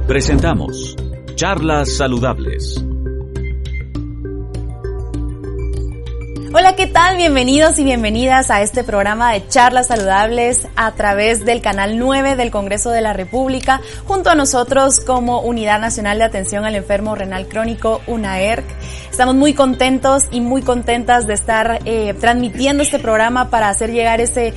Presentamos Charlas Saludables. Hola, ¿qué tal? Bienvenidos y bienvenidas a este programa de Charlas Saludables a través del Canal 9 del Congreso de la República, junto a nosotros como Unidad Nacional de Atención al Enfermo Renal Crónico, UNAERC. Estamos muy contentos y muy contentas de estar transmitiendo este programa para hacer llegar ese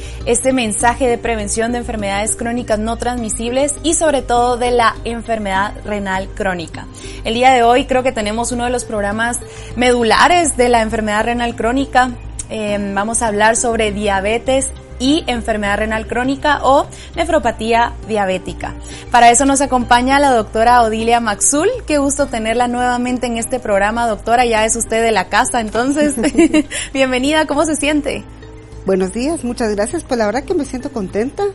mensaje de prevención de enfermedades crónicas no transmisibles y sobre todo de la enfermedad renal crónica. El día de hoy creo que tenemos uno de los programas medulares de la enfermedad renal crónica. Vamos a hablar sobre diabetes y enfermedad renal crónica o nefropatía diabética. Para eso nos acompaña la doctora Odilia Maxul. Qué gusto tenerla nuevamente en este programa, doctora. Ya es usted de la casa, entonces, bienvenida. ¿Cómo se siente? Buenos días, muchas gracias. Pues la verdad que me siento contenta,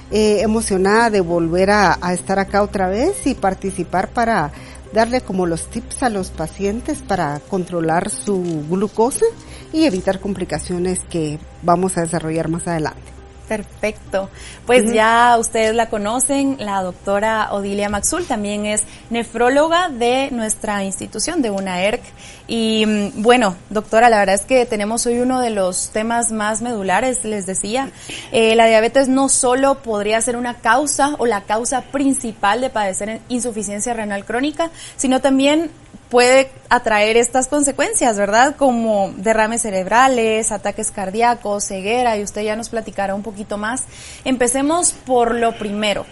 emocionada de volver a estar acá otra vez y participar para darle como los tips a los pacientes para controlar su glucosa y evitar complicaciones que vamos a desarrollar más adelante. Perfecto. Pues ya ustedes la conocen, la doctora Odilia Maxul también es nefróloga de nuestra institución de UNAERC. Y bueno, doctora, la verdad es que tenemos hoy uno de los temas más medulares, les decía. La diabetes no solo podría ser una causa o la causa principal de padecer insuficiencia renal crónica, sino también puede atraer estas consecuencias, ¿verdad? Como derrames cerebrales, ataques cardíacos, ceguera, y usted ya nos platicará un poquito más. Empecemos por lo primero.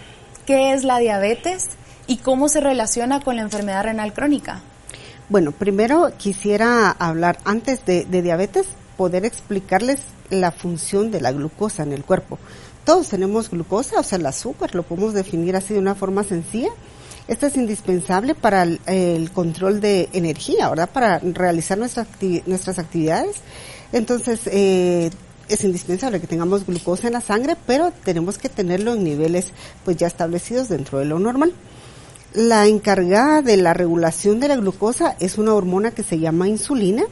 ¿Qué es la diabetes y cómo se relaciona con la enfermedad renal crónica? Bueno, primero quisiera hablar, antes de diabetes, poder explicarles la función de la glucosa en el cuerpo. Todos tenemos glucosa, o sea, el azúcar, lo podemos definir así de una forma sencilla. Esto es indispensable para el control de energía, ¿verdad? Para realizar nuestras actividades. Entonces, es indispensable que tengamos glucosa en la sangre, pero tenemos que tenerlo en niveles pues ya establecidos dentro de lo normal. La encargada de la regulación de la glucosa es una hormona que se llama insulina.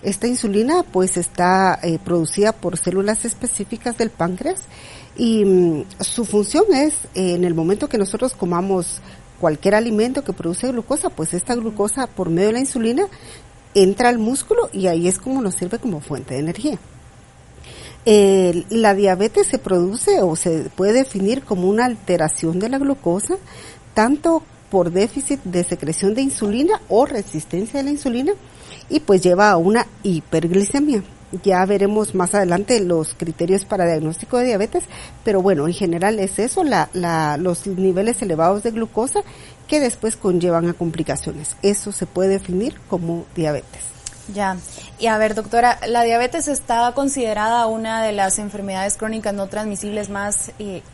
Esta insulina pues está producida por células específicas del páncreas y su función es en el momento que nosotros comamos cualquier alimento que produce glucosa, pues esta glucosa por medio de la insulina entra al músculo y ahí es como nos sirve como fuente de energía. La diabetes se produce o se puede definir como una alteración de la glucosa, tanto por déficit de secreción de insulina o resistencia a la insulina, y pues lleva a una hiperglicemia. Ya veremos más adelante los criterios para diagnóstico de diabetes, pero bueno, en general es eso, los niveles elevados de glucosa que después conllevan a complicaciones. Eso se puede definir como diabetes. Ya, y a ver, doctora, la diabetes está considerada una de las enfermedades crónicas no transmisibles más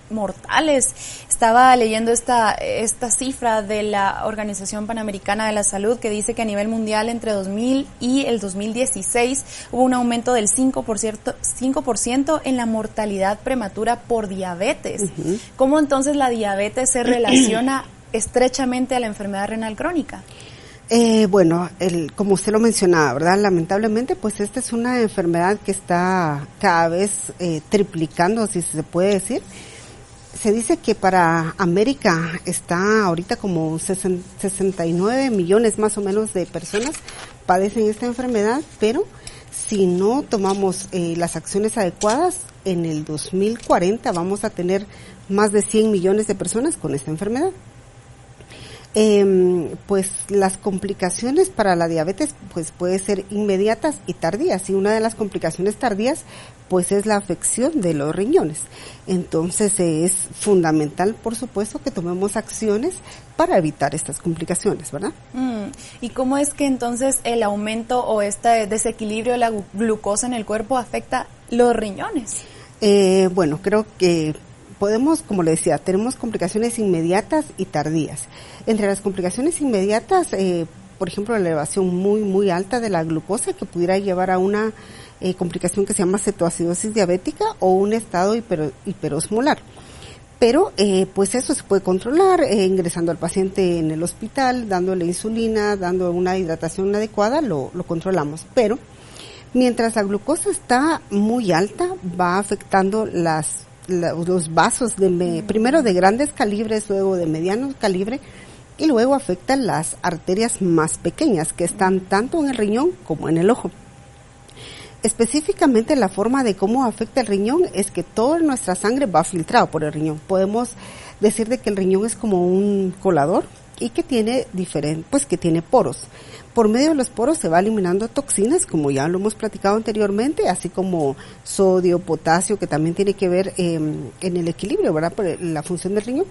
mortales. Estaba leyendo esta cifra de la Organización Panamericana de la Salud que dice que a nivel mundial entre 2000 y el 2016 hubo un aumento del 5% en la mortalidad prematura por diabetes. Uh-huh. ¿Cómo entonces la diabetes se relaciona estrechamente a la enfermedad renal crónica? Bueno, como usted lo mencionaba, ¿verdad? Lamentablemente, pues esta es una enfermedad que está cada vez triplicando, si se puede decir. Se dice que para América está ahorita como 69 millones más o menos de personas padecen esta enfermedad, pero si no tomamos las acciones adecuadas, en el 2040 vamos a tener más de 100 millones de personas con esta enfermedad. Pues las complicaciones para la diabetes pues puede ser inmediatas y tardías, y una de las complicaciones tardías pues es la afección de los riñones. Entonces es fundamental, por supuesto, que tomemos acciones para evitar estas complicaciones, ¿verdad? ¿Y cómo es que entonces el aumento o este desequilibrio de la glucosa en el cuerpo afecta los riñones? Bueno, creo que podemos, como le decía, tenemos complicaciones inmediatas y tardías. Entre las complicaciones inmediatas, por ejemplo, la elevación muy alta de la glucosa que pudiera llevar a una complicación que se llama cetoacidosis diabética o un estado hiperosmolar. Pero pues eso se puede controlar ingresando al paciente en el hospital, dándole insulina, dando una hidratación adecuada, lo controlamos. Pero mientras la glucosa está muy alta, va afectando los vasos primero de grandes calibres, luego de mediano calibre, y luego afecta las arterias más pequeñas que están tanto en el riñón como en el ojo. Específicamente la forma de cómo afecta el riñón es que toda nuestra sangre va filtrada por el riñón. Podemos decir de que el riñón es como un colador y que tiene que tiene poros. Por medio de los poros se va eliminando toxinas, como ya lo hemos platicado anteriormente, así como sodio, potasio, que también tiene que ver en el equilibrio, ¿verdad? Por la función del riñón.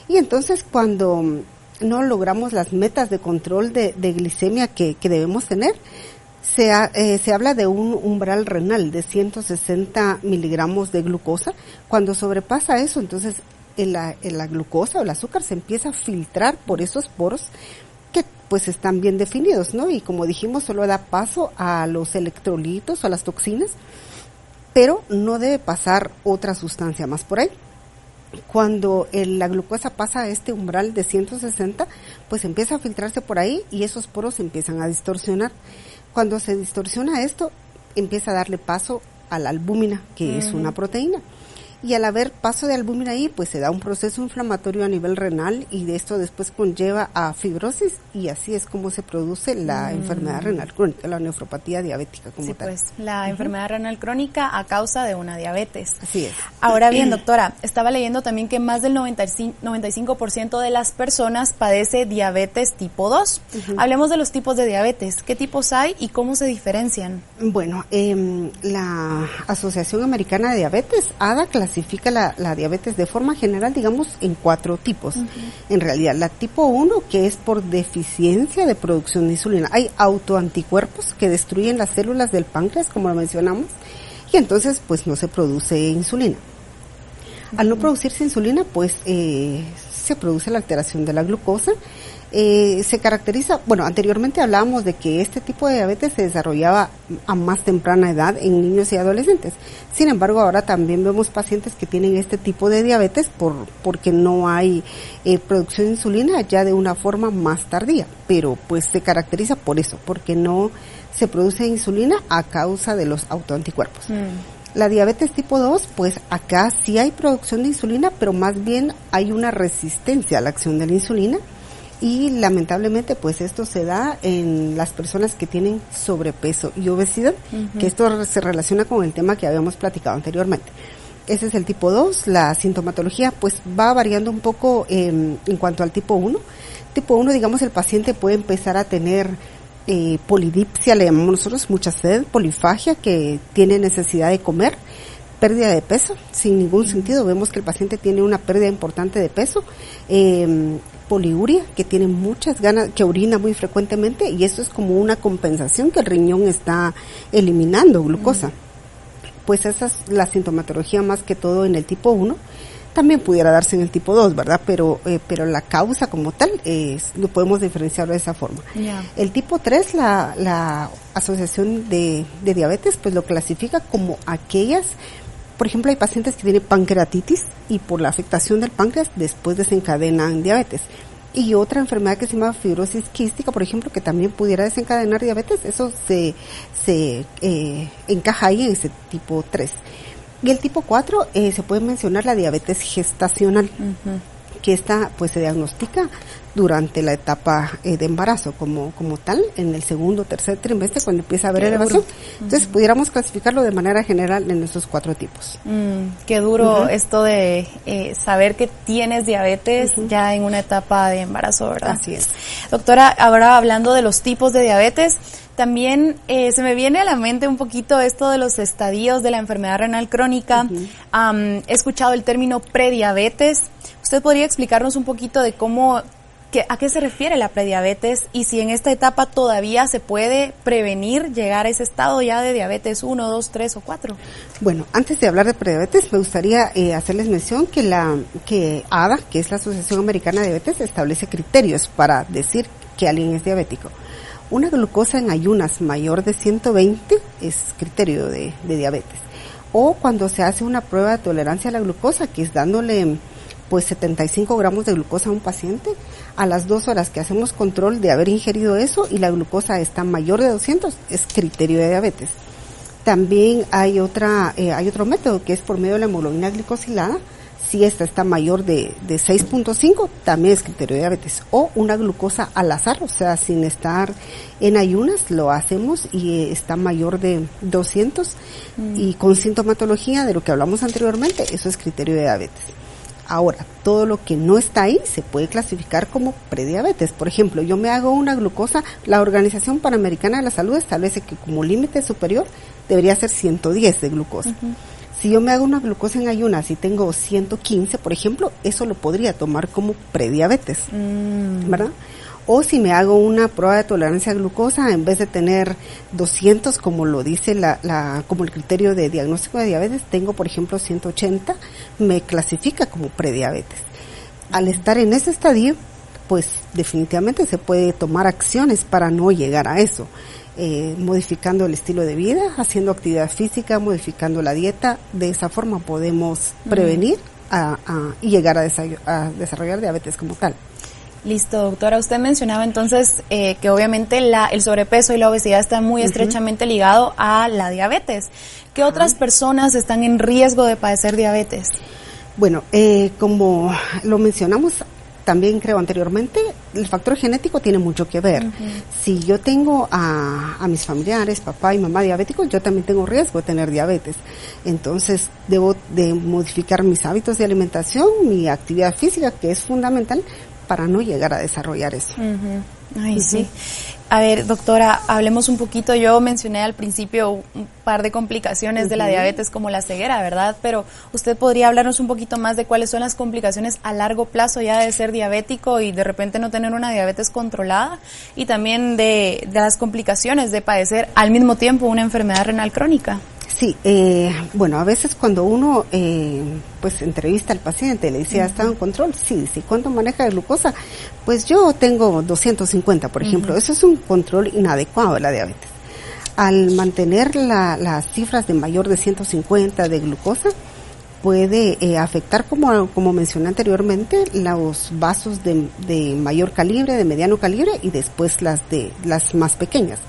Y entonces cuando no logramos las metas de control de glicemia que debemos tener, se habla de un umbral renal de 160 miligramos de glucosa. Cuando sobrepasa eso, entonces la glucosa o el azúcar se empieza a filtrar por esos poros que pues están bien definidos, ¿no? Y como dijimos, solo da paso a los electrolitos o a las toxinas, pero no debe pasar otra sustancia más por ahí. Cuando la glucosa pasa a este umbral de 160, pues empieza a filtrarse por ahí y esos poros empiezan a distorsionar. Cuando se distorsiona esto, empieza a darle paso a la albúmina, que es una proteína. Y al haber paso de albúmina ahí, pues se da un proceso inflamatorio a nivel renal y de esto después conlleva a fibrosis y así es como se produce la enfermedad renal crónica, la nefropatía diabética como tal. Pues la enfermedad renal crónica a causa de una diabetes. Así es. Ahora bien, doctora, estaba leyendo también que más del 95% de las personas padece diabetes tipo 2. Hablemos de los tipos de diabetes. ¿Qué tipos hay y cómo se diferencian? Bueno, la Asociación Americana de Diabetes, ADA, clasifica la diabetes de forma general, digamos, en 4 tipos. En realidad, la tipo 1, que es por deficiencia de producción de insulina. Hay autoanticuerpos que destruyen las células del páncreas, como lo mencionamos, y entonces, pues, no se produce insulina. Al no producirse insulina, pues, se produce la alteración de la glucosa. Se caracteriza, bueno, anteriormente hablábamos de que este tipo de diabetes se desarrollaba a más temprana edad en niños y adolescentes. Sin embargo, ahora también vemos pacientes que tienen este tipo de diabetes porque no hay producción de insulina ya de una forma más tardía, pero pues se caracteriza por eso, porque no se produce insulina a causa de los autoanticuerpos. La diabetes tipo 2, pues acá sí hay producción de insulina, pero más bien hay una resistencia a la acción de la insulina. Y lamentablemente pues esto se da en las personas que tienen sobrepeso y obesidad, que esto se relaciona con el tema que habíamos platicado anteriormente. Ese es el tipo 2, la sintomatología pues va variando un poco en cuanto al tipo 1. Tipo 1, digamos, el paciente puede empezar a tener polidipsia, le llamamos nosotros, mucha sed, polifagia, que tiene necesidad de comer, pérdida de peso, sin ningún sentido, vemos que el paciente tiene una pérdida importante de peso, poliuria, que tiene muchas ganas, que orina muy frecuentemente y eso es como una compensación que el riñón está eliminando glucosa. Pues esa es la sintomatología más que todo en el tipo 1. También pudiera darse en el tipo 2, ¿verdad? Pero la causa como tal lo podemos diferenciar de esa forma. El tipo 3, la Asociación de Diabetes, pues lo clasifica como aquellas. Por ejemplo, hay pacientes que tienen pancreatitis y por la afectación del páncreas después desencadenan diabetes. Y otra enfermedad que se llama fibrosis quística, por ejemplo, que también pudiera desencadenar diabetes, eso se encaja ahí en ese tipo 3. Y el tipo 4 se puede mencionar la diabetes gestacional, que esta pues se diagnostica durante la etapa de embarazo como tal, en el segundo o tercer trimestre cuando empieza a haber elevación. Entonces pudiéramos clasificarlo de manera general en esos 4 tipos. Qué duro esto de saber que tienes diabetes ya en una etapa de embarazo, ¿verdad? Así es. Doctora, ahora hablando de los tipos de diabetes, también se me viene a la mente un poquito esto de los estadios de la enfermedad renal crónica. He escuchado el término prediabetes. ¿Usted podría explicarnos un poquito de a qué se refiere la prediabetes y si en esta etapa todavía se puede prevenir llegar a ese estado ya de diabetes 1, 2, 3 o 4? Bueno, antes de hablar de prediabetes, me gustaría hacerles mención que ADA, que es la Asociación Americana de Diabetes, establece criterios para decir que alguien es diabético. Una glucosa en ayunas mayor de 120 es criterio de diabetes. O cuando se hace una prueba de tolerancia a la glucosa, que es dándole pues 75 gramos de glucosa a un paciente, a las 2 horas que hacemos control de haber ingerido eso y la glucosa está mayor de 200, es criterio de diabetes. También hay otro método que es por medio de la hemoglobina glicosilada, Si esta está mayor de 6.5, también es criterio de diabetes. O una glucosa al azar, o sea, sin estar en ayunas, lo hacemos y está mayor de 200 y con sintomatología de lo que hablamos anteriormente, eso es criterio de diabetes. Ahora, todo lo que no está ahí se puede clasificar como prediabetes. Por ejemplo, yo me hago una glucosa, la Organización Panamericana de la Salud establece que como límite superior debería ser 110 de glucosa. Si yo me hago una glucosa en ayunas y tengo 115, por ejemplo, eso lo podría tomar como prediabetes, ¿verdad? O si me hago una prueba de tolerancia a glucosa, en vez de tener 200, como lo dice como el criterio de diagnóstico de diabetes, tengo, por ejemplo, 180, me clasifica como prediabetes. Al estar en ese estadio, pues definitivamente se puede tomar acciones para no llegar a eso. Modificando el estilo de vida, haciendo actividad física, modificando la dieta, de esa forma podemos prevenir y llegar a desarrollar diabetes como tal. Listo, doctora. Usted mencionaba entonces que obviamente el sobrepeso y la obesidad están muy estrechamente ligados a la diabetes. ¿Qué otras personas están en riesgo de padecer diabetes? Bueno, como lo mencionamos también creo anteriormente, el factor genético tiene mucho que ver. Si yo tengo a mis familiares, papá y mamá diabéticos, yo también tengo riesgo de tener diabetes. Entonces, debo de modificar mis hábitos de alimentación, mi actividad física, que es fundamental para no llegar a desarrollar eso. Ay, sí. A ver, doctora, hablemos un poquito. Yo mencioné al principio un par de complicaciones de la diabetes como la ceguera, ¿verdad? Pero usted podría hablarnos un poquito más de cuáles son las complicaciones a largo plazo ya de ser diabético y de repente no tener una diabetes controlada, y también de las complicaciones de padecer al mismo tiempo una enfermedad renal crónica. Sí, bueno, a veces cuando uno pues entrevista al paciente, le dice, ¿ha estado en control? Sí, dice, ¿cuánto maneja de glucosa? Pues yo tengo 250, por ejemplo. Eso es un control inadecuado de la diabetes. Al mantener las cifras de mayor de 150 de glucosa, puede afectar, como mencioné anteriormente, los vasos de mayor calibre, de mediano calibre, y después las más pequeñas.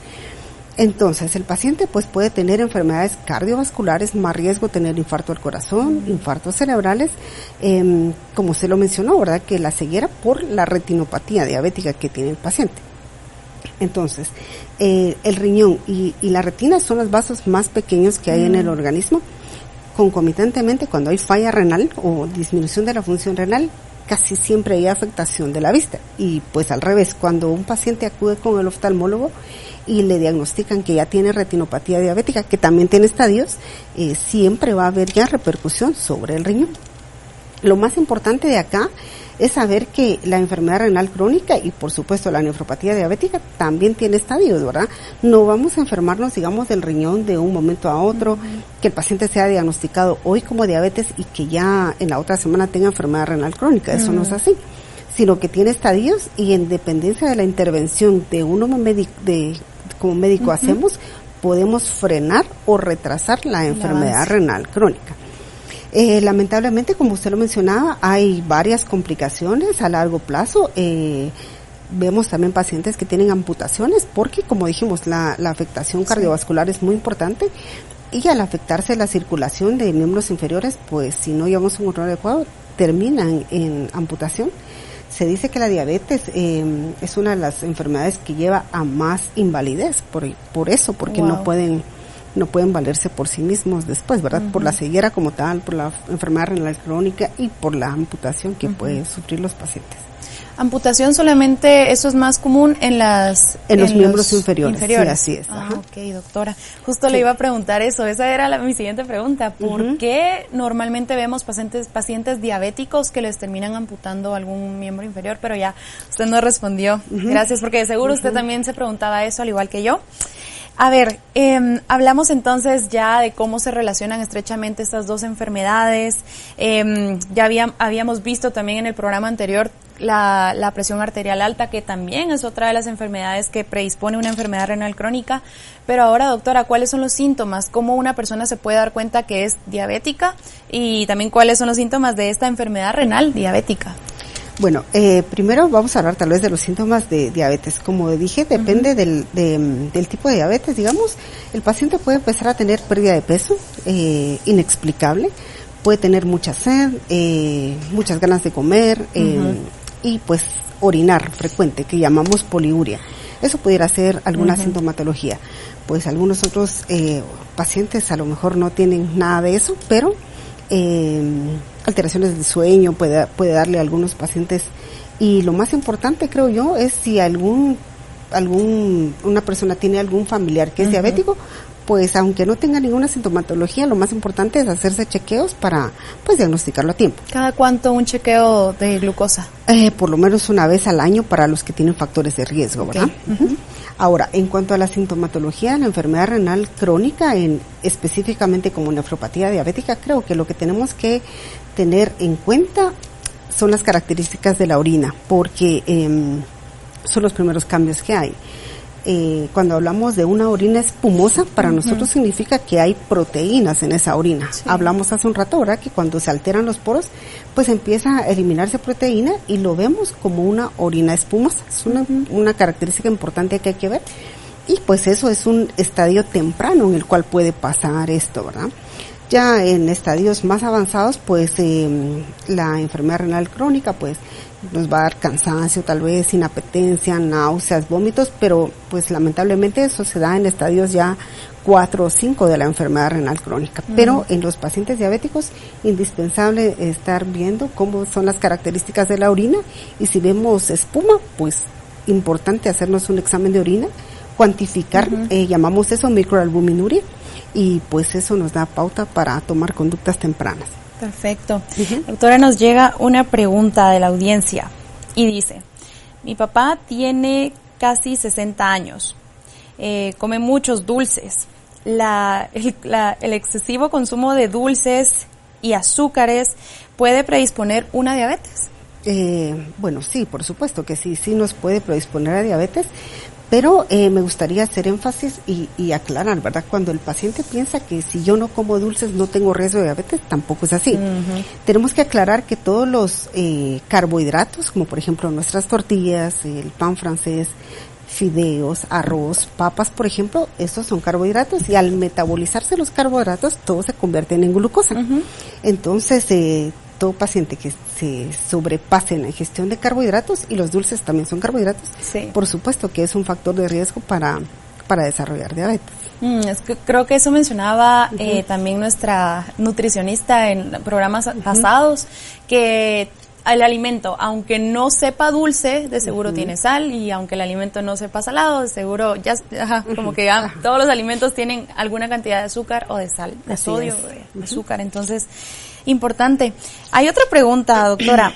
Entonces, el paciente pues puede tener enfermedades cardiovasculares, más riesgo de tener infarto al corazón, infartos cerebrales, como usted lo mencionó, ¿verdad? Que la ceguera por la retinopatía diabética que tiene el paciente. Entonces, el riñón y la retina son los vasos más pequeños que hay en el organismo. Concomitantemente, cuando hay falla renal o disminución de la función renal, casi siempre hay afectación de la vista. Y pues al revés, cuando un paciente acude con el oftalmólogo y le diagnostican que ya tiene retinopatía diabética, que también tiene estadios, siempre va a haber ya repercusión sobre el riñón. Lo más importante de acá es saber que la enfermedad renal crónica y por supuesto la nefropatía diabética también tiene estadios, ¿verdad? No vamos a enfermarnos, digamos, del riñón de un momento a otro, que el paciente sea diagnosticado hoy como diabetes y que ya en la otra semana tenga enfermedad renal crónica. Eso no es así, sino que tiene estadios, y en dependencia de la intervención de uno como médico hacemos, podemos frenar o retrasar la enfermedad renal crónica. Lamentablemente, como usted lo mencionaba, hay varias complicaciones a largo plazo. Vemos también pacientes que tienen amputaciones porque, como dijimos, la afectación cardiovascular es muy importante, y al afectarse la circulación de miembros inferiores, pues si no llevamos un control adecuado, terminan en amputación. Se dice que la diabetes es una de las enfermedades que lleva a más invalidez, porque no pueden valerse por sí mismos después, ¿verdad? Por la ceguera como tal, por la enfermedad renal crónica y por la amputación que pueden sufrir los pacientes. Amputación solamente, eso es más común en los miembros inferiores. Sí, así es. Ok, doctora. Justo le iba a preguntar eso. Esa era mi siguiente pregunta. ¿Por qué normalmente vemos pacientes diabéticos que les terminan amputando algún miembro inferior? Pero ya usted nos respondió. Gracias, porque de seguro usted también se preguntaba eso, al igual que yo. A ver, hablamos entonces ya de cómo se relacionan estrechamente estas dos enfermedades. Ya habíamos visto también en el programa anterior la presión arterial alta, que también es otra de las enfermedades que predispone una enfermedad renal crónica. Pero ahora, doctora, ¿cuáles son los síntomas? ¿Cómo una persona se puede dar cuenta que es diabética? Y también, ¿cuáles son los síntomas de esta enfermedad renal diabética? Bueno, primero vamos a hablar tal vez de los síntomas de diabetes. Como dije, depende del tipo de diabetes, digamos. El paciente puede empezar a tener pérdida de peso inexplicable, puede tener mucha sed, muchas ganas de comer, y pues orinar frecuente, que llamamos poliuria. Eso pudiera ser alguna sintomatología. Pues algunos otros pacientes a lo mejor no tienen nada de eso, pero alteraciones del sueño puede darle a algunos pacientes. Y lo más importante, creo yo, es si una persona tiene algún familiar que es diabético, pues aunque no tenga ninguna sintomatología, lo más importante es hacerse chequeos para pues diagnosticarlo a tiempo. ¿Cada cuánto un chequeo de glucosa? Por lo menos una vez al año para los que tienen factores de riesgo, ¿verdad? Ahora, en cuanto a la sintomatología de la enfermedad renal crónica, específicamente como nefropatía diabética, creo que lo que tenemos que tener en cuenta son las características de la orina, porque son los primeros cambios que hay. Cuando hablamos de una orina espumosa, para nosotros significa que hay proteínas en esa orina. Sí. Hablamos hace un rato, ¿verdad?, que cuando se alteran los poros, pues empieza a eliminarse proteína y lo vemos como una orina espumosa. Es una característica importante que hay que ver. Y pues eso es un estadio temprano en el cual puede pasar esto, ¿verdad? Ya en estadios más avanzados, pues la enfermedad renal crónica, pues nos va a dar cansancio, tal vez inapetencia, náuseas, vómitos, pero pues lamentablemente eso se da en estadios ya 4 o 5 de la enfermedad renal crónica. Pero en los pacientes diabéticos, indispensable estar viendo cómo son las características de la orina, y si vemos espuma, pues importante hacernos un examen de orina, cuantificar, llamamos eso microalbuminuria, y pues eso nos da pauta para tomar conductas tempranas. Perfecto. Doctora, nos llega una pregunta de la audiencia y dice: mi papá tiene casi 60 años, come muchos dulces. El excesivo consumo de dulces y azúcares puede predisponer una diabetes. Bueno, sí, por supuesto que sí nos puede predisponer a diabetes. Pero me gustaría hacer énfasis y aclarar, ¿verdad? Cuando el paciente piensa que si yo no como dulces no tengo riesgo de diabetes, tampoco es así. Tenemos que aclarar que todos los carbohidratos, como por ejemplo nuestras tortillas, el pan francés, fideos, arroz, papas, por ejemplo, estos son carbohidratos, y al metabolizarse los carbohidratos, todos se convierten en glucosa. Entonces, todo paciente que se sobrepase en la ingestión de carbohidratos, y los dulces también son carbohidratos, por supuesto que es un factor de riesgo para desarrollar diabetes. Es que creo que eso mencionaba también nuestra nutricionista en programas pasados, que el alimento, aunque no sepa dulce, de seguro tiene sal, y aunque el alimento no sepa salado, de seguro como que todos los alimentos tienen alguna cantidad de azúcar o de sal, de sodio, de azúcar. Entonces, importante. Hay otra pregunta, doctora.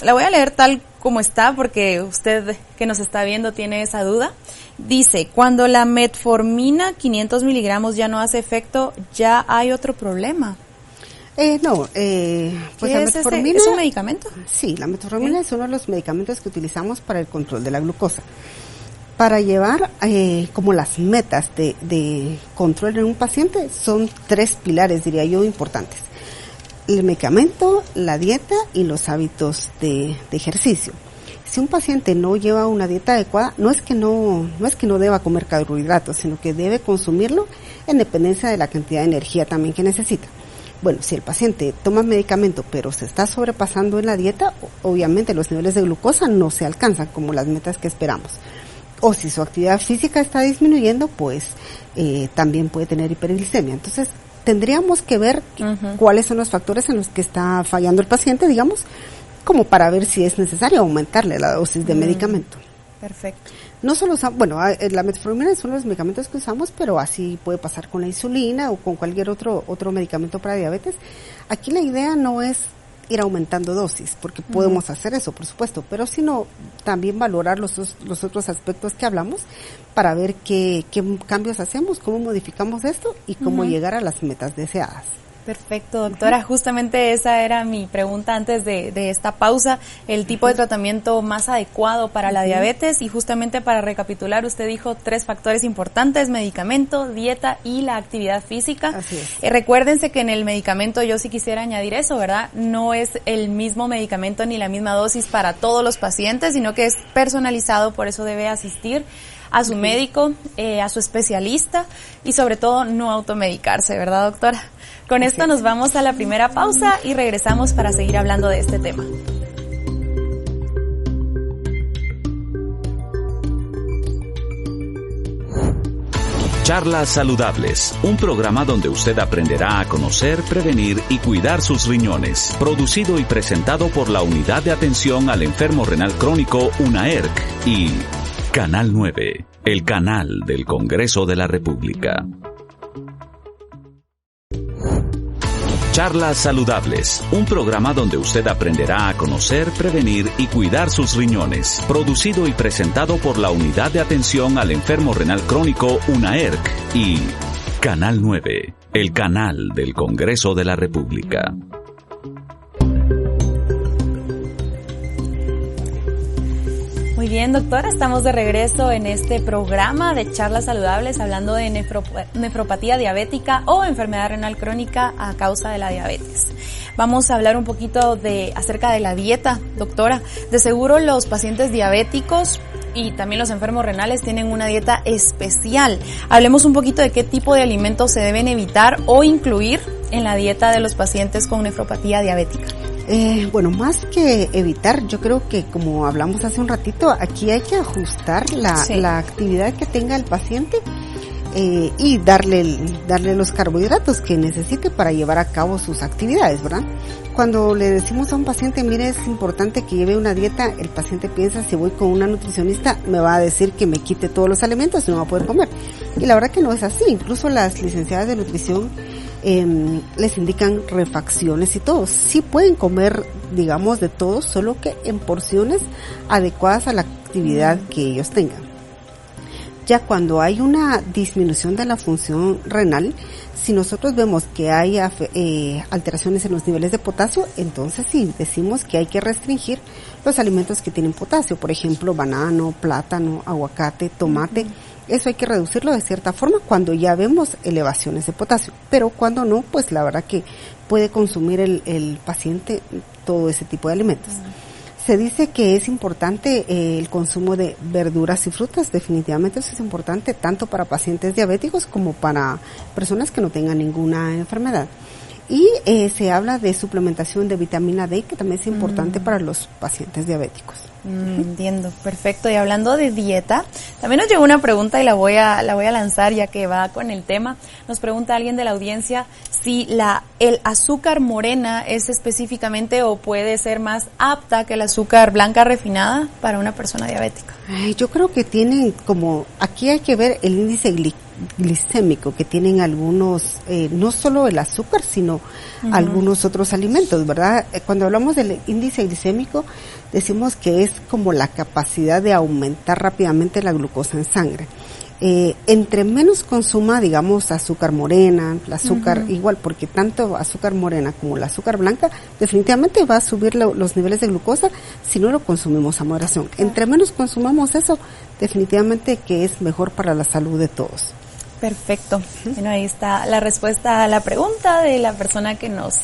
La voy a leer tal como está, porque usted que nos está viendo tiene esa duda. Dice: cuando la metformina 500 miligramos ya no hace efecto, ¿ya hay otro problema? No, pues la metformina ¿es un medicamento? Sí, la metformina es uno de los medicamentos que utilizamos para el control de la glucosa. Para llevar como las metas de control en un paciente, son 3 pilares, diría yo, importantes: el medicamento, la dieta y los hábitos de ejercicio. Si un paciente no lleva una dieta adecuada, no es que no deba comer carbohidratos, sino que debe consumirlo en dependencia de la cantidad de energía también que necesita. Bueno, si el paciente toma medicamento pero se está sobrepasando en la dieta, obviamente los niveles de glucosa no se alcanzan como las metas que esperamos. O si su actividad física está disminuyendo, pues también puede tener hiperglicemia. Entonces, tendríamos que ver cuáles son los factores en los que está fallando el paciente, digamos, como para ver si es necesario aumentarle la dosis de medicamento. Perfecto. No solo la metformina es uno de los medicamentos que usamos, pero así puede pasar con la insulina o con cualquier otro medicamento para diabetes. Aquí la idea no es ir aumentando dosis, porque podemos hacer eso, por supuesto, pero sino también valorar los otros aspectos que hablamos para ver qué cambios hacemos, cómo modificamos esto y cómo llegar a las metas deseadas. Perfecto, doctora. Justamente esa era mi pregunta antes de esta pausa, el tipo de tratamiento más adecuado para la diabetes. Y justamente para recapitular, usted dijo 3 factores importantes: medicamento, dieta y la actividad física. Así es. Recuérdense que en el medicamento, yo sí quisiera añadir eso, ¿verdad? No es el mismo medicamento ni la misma dosis para todos los pacientes, sino que es personalizado, por eso debe asistir a su médico, a su especialista y sobre todo no automedicarse, ¿verdad, doctora? Con esto nos vamos a la primera pausa y regresamos para seguir hablando de este tema. Charlas Saludables, un programa donde usted aprenderá a conocer, prevenir y cuidar sus riñones. Producido y presentado por la Unidad de Atención al Enfermo Renal Crónico, UNAERC, y Canal 9, el canal del Congreso de la República. Charlas Saludables, un programa donde usted aprenderá a conocer, prevenir y cuidar sus riñones. Producido y presentado por la Unidad de Atención al Enfermo Renal Crónico, UNAERC, y Canal 9, el canal del Congreso de la República. Muy bien, doctora, estamos de regreso en este programa de Charlas Saludables hablando de nefropatía diabética o enfermedad renal crónica a causa de la diabetes. Vamos a hablar un poquito acerca de la dieta, doctora. De seguro los pacientes diabéticos y también los enfermos renales tienen una dieta especial. Hablemos un poquito de qué tipo de alimentos se deben evitar o incluir en la dieta de los pacientes con nefropatía diabética. Bueno, más que evitar, yo creo que como hablamos hace un ratito, aquí hay que ajustar la actividad que tenga el paciente y darle los carbohidratos que necesite para llevar a cabo sus actividades, ¿verdad? Cuando le decimos a un paciente, mire, es importante que lleve una dieta, el paciente piensa, si voy con una nutricionista, me va a decir que me quite todos los alimentos y no va a poder comer. Y la verdad que no es así, incluso las licenciadas de nutrición les indican refacciones y todo. Sí pueden comer, digamos, de todo, solo que en porciones adecuadas a la actividad que ellos tengan. Ya cuando hay una disminución de la función renal, si nosotros vemos que hay alteraciones en los niveles de potasio, entonces sí, decimos que hay que restringir los alimentos que tienen potasio, por ejemplo, banano, plátano, aguacate, tomate. Eso hay que reducirlo de cierta forma cuando ya vemos elevaciones de potasio, pero cuando no, pues la verdad que puede consumir el paciente todo ese tipo de alimentos. Se dice que es importante el consumo de verduras y frutas, definitivamente eso es importante tanto para pacientes diabéticos como para personas que no tengan ninguna enfermedad. Y se habla de suplementación de vitamina D, que también es importante para los pacientes diabéticos. Entiendo, perfecto. Y hablando de dieta, también nos llegó una pregunta y la voy a lanzar ya que va con el tema. Nos pregunta alguien de la audiencia si el azúcar morena es específicamente o puede ser más apta que el azúcar blanca refinada para una persona diabética. Yo creo que tienen aquí hay que ver el índice glicémico que tienen algunos, no solo el azúcar, sino algunos otros alimentos, ¿verdad? Cuando hablamos del índice glicémico, decimos que es como la capacidad de aumentar rápidamente la glucosa en sangre. Entre menos consuma, digamos, azúcar morena, el azúcar igual, porque tanto azúcar morena como la azúcar blanca definitivamente va a subir los niveles de glucosa si no lo consumimos a moderación. Entre menos consumamos eso, definitivamente que es mejor para la salud de todos. Perfecto. Bueno, ahí está la respuesta a la pregunta de la persona que nos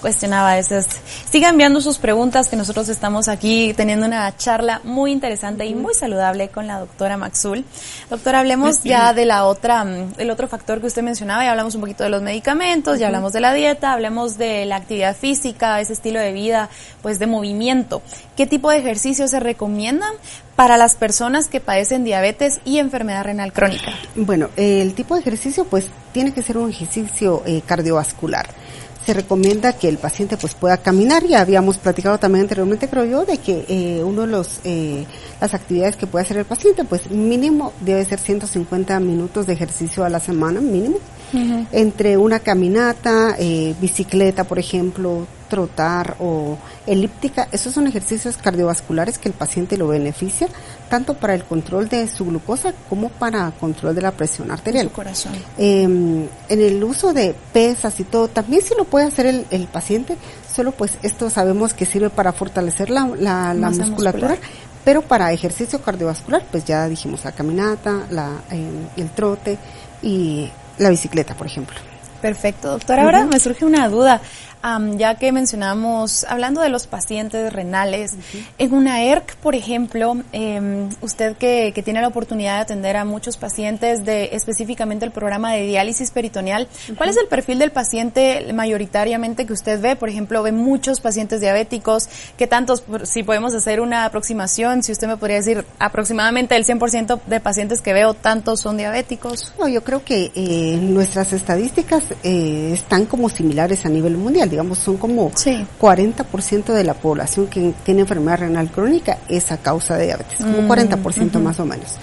cuestionaba. Sigan enviando sus preguntas, que nosotros estamos aquí teniendo una charla muy interesante y muy saludable con la doctora Maxul. Doctora, hablemos ya del otro factor que usted mencionaba. Ya hablamos un poquito de los medicamentos, ya hablamos de la dieta, hablemos de la actividad física, ese estilo de vida, pues de movimiento. ¿Qué tipo de ejercicios se recomiendan para las personas que padecen diabetes y enfermedad renal crónica? Bueno, el tipo de ejercicio pues tiene que ser un ejercicio cardiovascular. Se recomienda que el paciente pues pueda caminar. Ya habíamos platicado también anteriormente, creo yo, de que uno de las actividades que puede hacer el paciente pues mínimo debe ser 150 minutos de ejercicio a la semana, mínimo. Entre una caminata, bicicleta, por ejemplo, trotar o elíptica, esos son ejercicios cardiovasculares que el paciente lo beneficia tanto para el control de su glucosa como para control de la presión arterial. Su corazón. En el uso de pesas y todo, también sí lo puede hacer el paciente, solo pues esto sabemos que sirve para fortalecer la musculatura, pero para ejercicio cardiovascular, pues ya dijimos la caminata, el trote y la bicicleta, por ejemplo. Perfecto, doctora. Ahora me surge una duda. ya que mencionamos, hablando de los pacientes renales, en una ERC, por ejemplo, usted que tiene la oportunidad de atender a muchos pacientes de específicamente el programa de diálisis peritoneal, ¿cuál es el perfil del paciente mayoritariamente que usted ve? Por ejemplo, ve muchos pacientes diabéticos, ¿qué tantos, si podemos hacer una aproximación, si usted me podría decir aproximadamente el 100% de pacientes que veo, tantos son diabéticos? No, yo creo que nuestras estadísticas están como similares a nivel mundial, digamos, son como 40% de la población que tiene enfermedad renal crónica es a causa de diabetes, como 40% más o menos.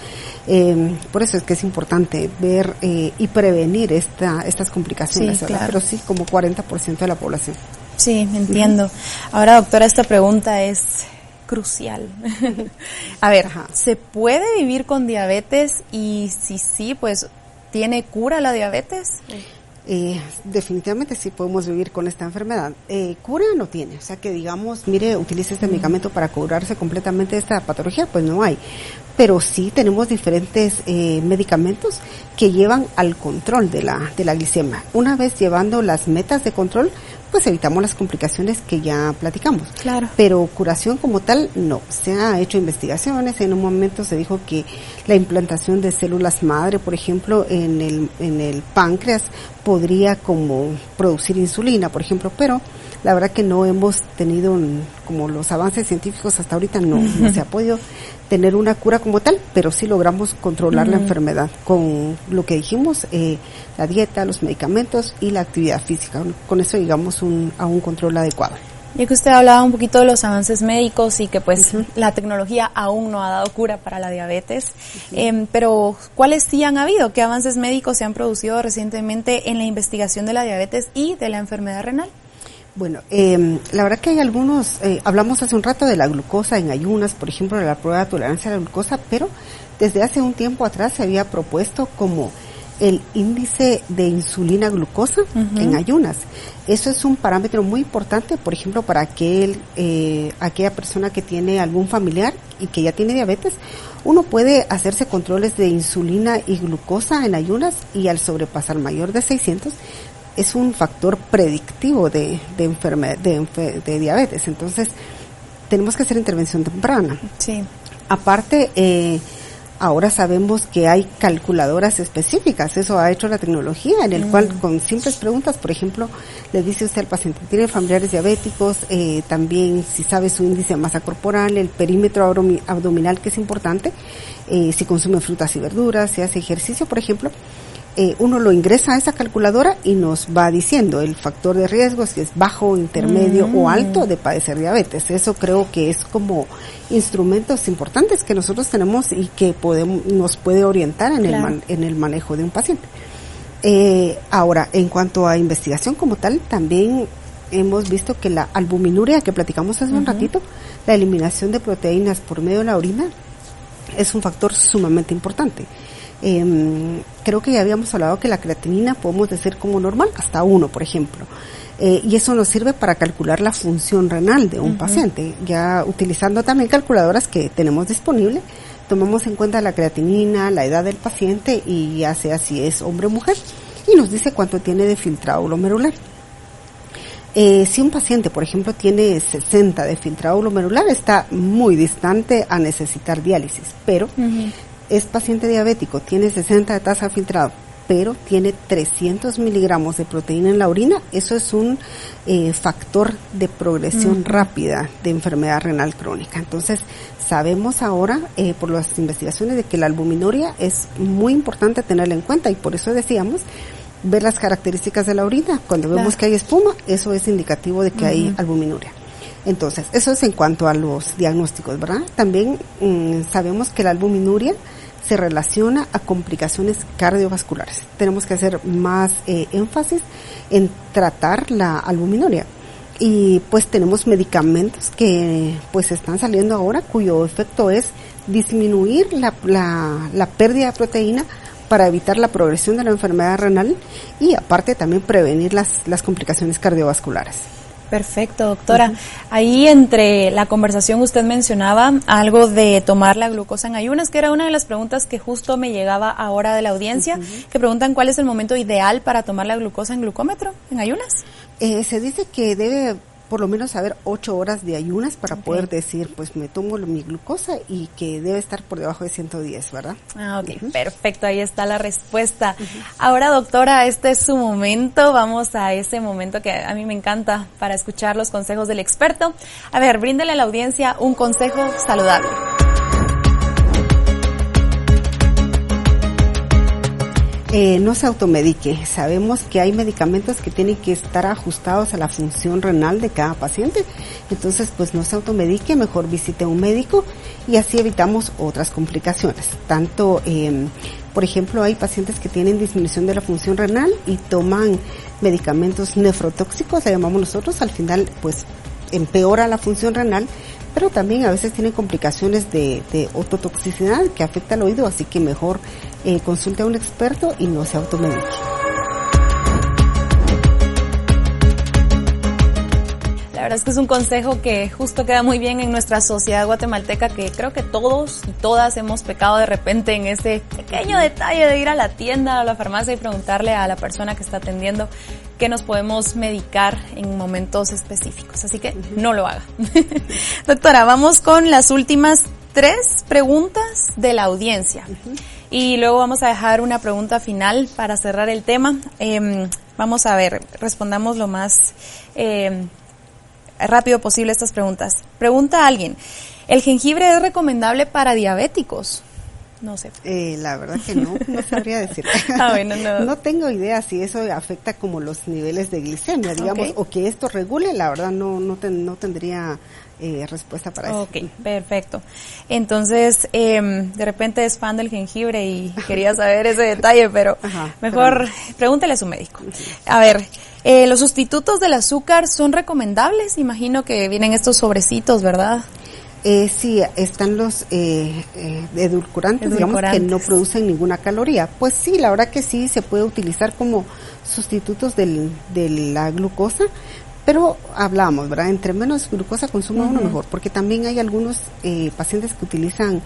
Por eso es que es importante ver y prevenir estas complicaciones, sí, claro. Pero sí, como 40% de la población. Sí, entiendo. Ahora, doctora, esta pregunta es crucial. A ver, ¿se puede vivir con diabetes? Y si sí, pues, ¿tiene cura la diabetes? Definitivamente sí podemos vivir con esta enfermedad. Cura no tiene, o sea que digamos, mire, utilice este medicamento para curarse completamente de esta patología, pues no hay. Pero sí tenemos diferentes medicamentos que llevan al control de la glicemia. Una vez llevando las metas de control, pues evitamos las complicaciones que ya platicamos. Claro. Pero curación como tal, no. Se ha hecho investigaciones, en un momento se dijo que la implantación de células madre, por ejemplo, en el páncreas, podría como producir insulina, por ejemplo, pero la verdad que no hemos tenido, como los avances científicos hasta ahorita, no se ha podido tener una cura como tal, pero sí logramos controlar la enfermedad con lo que dijimos, la dieta, los medicamentos y la actividad física. Con eso llegamos a un control adecuado. Ya que usted hablaba un poquito de los avances médicos y que pues la tecnología aún no ha dado cura para la diabetes, pero ¿cuáles sí han habido? ¿Qué avances médicos se han producido recientemente en la investigación de la diabetes y de la enfermedad renal? Bueno, la verdad que hay algunos, hablamos hace un rato de la glucosa en ayunas, por ejemplo, de la prueba de tolerancia a la glucosa, pero desde hace un tiempo atrás se había propuesto como el índice de insulina glucosa en ayunas. Eso es un parámetro muy importante, por ejemplo, para aquella persona que tiene algún familiar y que ya tiene diabetes. Uno puede hacerse controles de insulina y glucosa en ayunas y al sobrepasar mayor de 600 es un factor predictivo de diabetes. Entonces, tenemos que hacer intervención temprana. Sí. Aparte, ahora sabemos que hay calculadoras específicas, eso ha hecho la tecnología, en el cual con simples preguntas, por ejemplo, le dice usted al paciente, ¿tiene familiares diabéticos? También si sabe su índice de masa corporal, el perímetro abdominal, que es importante, si consume frutas y verduras, si hace ejercicio, por ejemplo. Uno lo ingresa a esa calculadora y nos va diciendo el factor de riesgo, si es bajo, intermedio o alto de padecer diabetes. Eso creo que es como instrumentos importantes que nosotros tenemos y que nos puede orientar en el manejo de un paciente. Ahora, en cuanto a investigación como tal, también hemos visto que la albuminuria que platicamos hace un ratito, la eliminación de proteínas por medio de la orina, es un factor sumamente importante. Creo que ya habíamos hablado que la creatinina podemos decir como normal, hasta 1, por ejemplo. Y eso nos sirve para calcular la función renal de un paciente. Ya utilizando también calculadoras que tenemos disponible, tomamos en cuenta la creatinina, la edad del paciente y ya sea si es hombre o mujer, y nos dice cuánto tiene de filtrado glomerular. Si un paciente, por ejemplo, tiene 60 de filtrado glomerular, está muy distante a necesitar diálisis, pero es paciente diabético, tiene 60 de tasa de filtrado, pero tiene 300 miligramos de proteína en la orina, eso es un factor de progresión rápida de enfermedad renal crónica. Entonces, sabemos ahora, por las investigaciones, de que la albuminuria es muy importante tenerla en cuenta y por eso decíamos, ver las características de la orina. Cuando vemos que hay espuma, eso es indicativo de que hay albuminuria. Entonces, eso es en cuanto a los diagnósticos, ¿verdad? También sabemos que la albuminuria se relaciona a complicaciones cardiovasculares. Tenemos que hacer más énfasis en tratar la albuminuria. Y pues tenemos medicamentos que pues están saliendo ahora cuyo efecto es disminuir la pérdida de proteína para evitar la progresión de la enfermedad renal y aparte también prevenir las complicaciones cardiovasculares. Perfecto, doctora. Ahí entre la conversación usted mencionaba algo de tomar la glucosa en ayunas, que era una de las preguntas que justo me llegaba ahora de la audiencia, que preguntan cuál es el momento ideal para tomar la glucosa en glucómetro, en ayunas. Se dice que debe por lo menos haber 8 horas de ayunas para poder decir, pues me tomo mi glucosa y que debe estar por debajo de 110, ¿verdad? Ok, perfecto, ahí está la respuesta. Ahora, doctora, este es su momento, vamos a ese momento que a mí me encanta para escuchar los consejos del experto. A ver, bríndele a la audiencia un consejo saludable. No se automedique. Sabemos que hay medicamentos que tienen que estar ajustados a la función renal de cada paciente. Entonces, pues no se automedique, mejor visite a un médico y así evitamos otras complicaciones. Tanto, por ejemplo, hay pacientes que tienen disminución de la función renal y toman medicamentos nefrotóxicos, le llamamos nosotros. Al final, pues empeora la función renal, pero también a veces tienen complicaciones de ototoxicidad que afecta al oído, así que mejor consulte a un experto y no se automedique. La verdad es que es un consejo que justo queda muy bien en nuestra sociedad guatemalteca, que creo que todos y todas hemos pecado de repente en ese pequeño detalle de ir a la tienda o a la farmacia y preguntarle a la persona que está atendiendo qué nos podemos medicar en momentos específicos. Así que no lo haga. Doctora, vamos con las últimas 3 preguntas de la audiencia. Y luego vamos a dejar una pregunta final para cerrar el tema. Vamos a ver, respondamos lo más rápido posible estas preguntas. Pregunta a alguien, ¿el jengibre es recomendable para diabéticos? No sé. La verdad que no sabría decir. Bueno, no tengo idea si eso afecta como los niveles de glicemia, digamos, o que esto regule, la verdad no tendría respuesta para eso. Ok, perfecto. Entonces, de repente es fan del jengibre y quería saber ese detalle, pero mejor pregúntele a su médico. A ver, ¿los sustitutos del azúcar son recomendables? Imagino que vienen estos sobrecitos, ¿verdad? Sí, están los edulcorantes, digamos, que no producen ninguna caloría. Pues sí, la verdad que sí, se puede utilizar como sustitutos de la glucosa, pero hablamos, ¿verdad? Entre menos glucosa consuma uno mejor, porque también hay algunos pacientes que utilizan,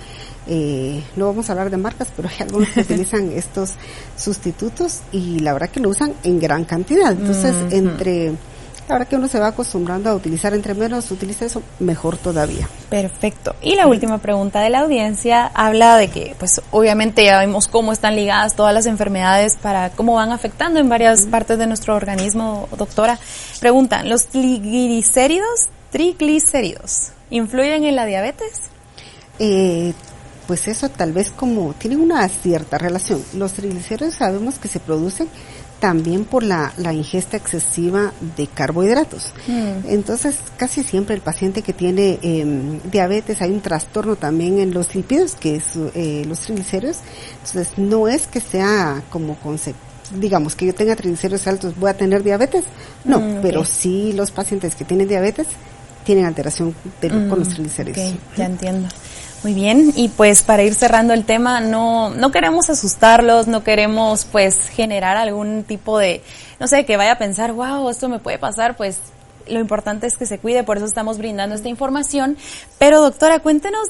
no vamos a hablar de marcas, pero hay algunos que utilizan estos sustitutos y la verdad que lo usan en gran cantidad. Entonces, la verdad que uno se va acostumbrando a utilizar, entre menos utiliza eso, mejor todavía. Perfecto. Y la última pregunta de la audiencia habla de que, pues, obviamente ya vimos cómo están ligadas todas las enfermedades para cómo van afectando en varias partes de nuestro organismo, doctora. Preguntan, ¿los triglicéridos influyen en la diabetes? Pues eso tal vez como tiene una cierta relación. Los triglicéridos sabemos que se producen también por la ingesta excesiva de carbohidratos. Entonces, casi siempre el paciente que tiene diabetes, hay un trastorno también en los lípidos, que es los triglicéridos. Entonces, no es que sea como digamos que yo tenga triglicéridos altos, voy a tener diabetes. No, pero sí los pacientes que tienen diabetes tienen alteración con los triglicéridos. Okay, ya entiendo. Muy bien, y pues para ir cerrando el tema, no queremos asustarlos, no queremos pues generar algún tipo de, no sé, que vaya a pensar, wow, esto me puede pasar, pues lo importante es que se cuide, por eso estamos brindando esta información. Pero doctora, cuéntenos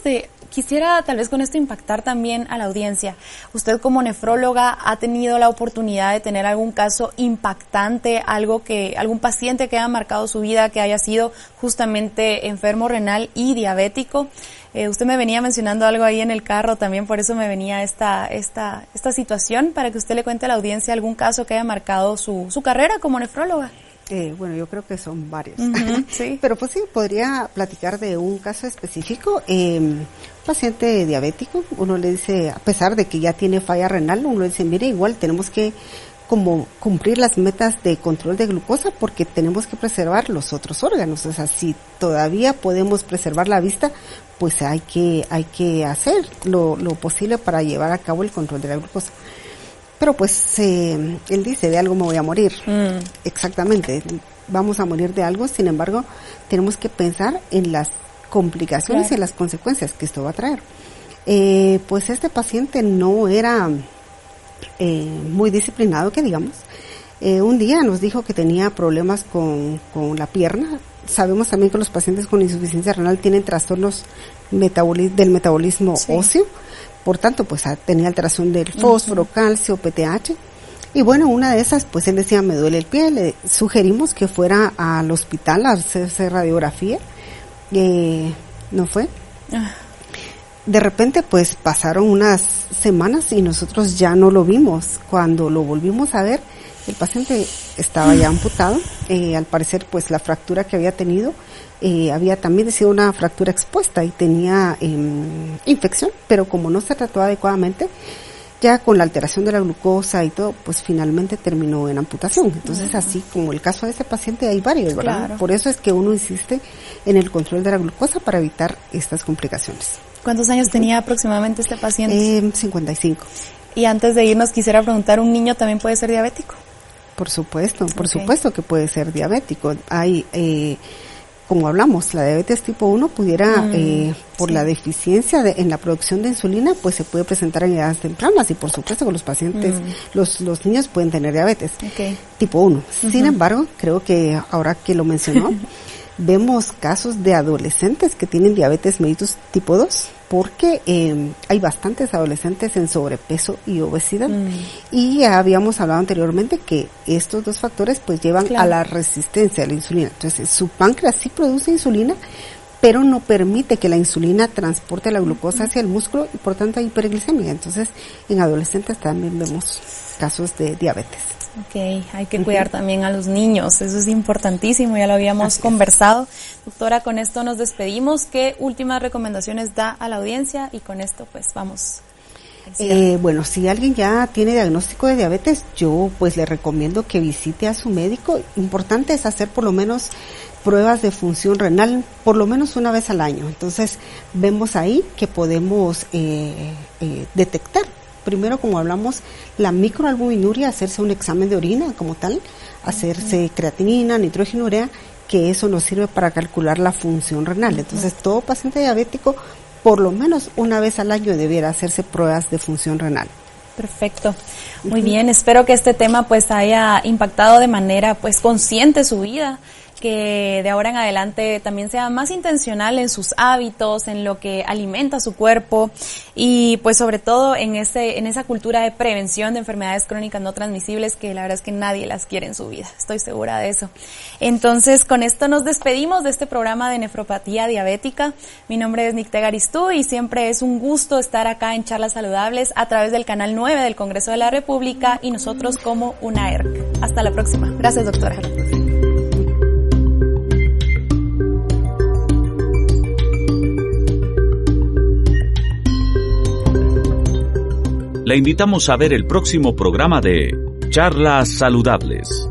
quisiera tal vez con esto impactar también a la audiencia. Usted como nefróloga ha tenido la oportunidad de tener algún caso impactante, algún paciente que haya marcado su vida, que haya sido justamente enfermo renal y diabético. Usted me venía mencionando algo ahí en el carro también, por eso me venía esta situación, para que usted le cuente a la audiencia algún caso que haya marcado su carrera como nefróloga. Bueno, yo creo que son varios. Sí. Pero pues sí, podría platicar de un caso específico. Un paciente diabético, uno le dice, a pesar de que ya tiene falla renal, uno le dice, mire, igual tenemos que como cumplir las metas de control de glucosa porque tenemos que preservar los otros órganos. O sea, si todavía podemos preservar la vista, pues hay que hacer lo posible para llevar a cabo el control de la glucosa. Pero pues él dice, de algo me voy a morir. Exactamente, vamos a morir de algo, sin embargo, tenemos que pensar en las complicaciones y en las consecuencias que esto va a traer. Pues este paciente no era muy disciplinado, que digamos. Un día nos dijo que tenía problemas con la pierna. Sabemos también que los pacientes con insuficiencia renal tienen trastornos del metabolismo óseo. Por tanto, pues tenía alteración del fósforo, calcio, PTH. Y bueno, una de esas, pues él decía, me duele el pie, le sugerimos que fuera al hospital a hacerse radiografía, no fue. De repente, pues pasaron unas semanas y nosotros ya no lo vimos. Cuando lo volvimos a ver, el paciente estaba ya amputado, al parecer pues la fractura que había tenido, había también sido una fractura expuesta y tenía infección, pero como no se trató adecuadamente, ya con la alteración de la glucosa y todo, pues finalmente terminó en amputación. Entonces, así como el caso de ese paciente, hay varios, ¿verdad? Claro. Por eso es que uno insiste en el control de la glucosa para evitar estas complicaciones. ¿Cuántos años tenía aproximadamente este paciente? 55. Y antes de irnos quisiera preguntar, ¿un niño también puede ser diabético? Por supuesto que puede ser diabético. Hay, como hablamos, la diabetes tipo 1 pudiera, por la deficiencia en la producción de insulina, pues se puede presentar en edades tempranas y por supuesto que los pacientes, los niños pueden tener diabetes tipo 1. Sin embargo, creo que ahora que lo mencionó, vemos casos de adolescentes que tienen diabetes mellitus tipo 2, porque hay bastantes adolescentes en sobrepeso y obesidad. Y ya habíamos hablado anteriormente que estos dos factores pues llevan a la resistencia a la insulina. Entonces, su páncreas sí produce insulina, pero no permite que la insulina transporte la glucosa hacia el músculo y por tanto hay hiperglicemia. Entonces, en adolescentes también vemos casos de diabetes. Ok, hay que cuidar también a los niños, eso es importantísimo, ya lo habíamos conversado. Doctora, con esto nos despedimos. ¿Qué últimas recomendaciones da a la audiencia? Y con esto pues vamos. Bueno, si alguien ya tiene diagnóstico de diabetes, yo pues le recomiendo que visite a su médico. Importante es hacer por lo menos pruebas de función renal por lo menos una vez al año. Entonces vemos ahí que podemos detectar. Primero, como hablamos, la microalbuminuria, hacerse un examen de orina como tal, hacerse creatinina, nitrógeno-urea, que eso nos sirve para calcular la función renal. Entonces, todo paciente diabético, por lo menos una vez al año, debiera hacerse pruebas de función renal. Perfecto. Muy bien, espero que este tema pues haya impactado de manera pues consciente su vida, que de ahora en adelante también sea más intencional en sus hábitos, en lo que alimenta su cuerpo y pues sobre todo en esa cultura de prevención de enfermedades crónicas no transmisibles que la verdad es que nadie las quiere en su vida, estoy segura de eso. Entonces con esto nos despedimos de este programa de nefropatía diabética. Mi nombre es Nicté Garistú y siempre es un gusto estar acá en Charlas Saludables a través del canal 9 del Congreso de la República y nosotros como UNAERC. Hasta la próxima. Gracias, doctora. Le invitamos a ver el próximo programa de Charlas Saludables.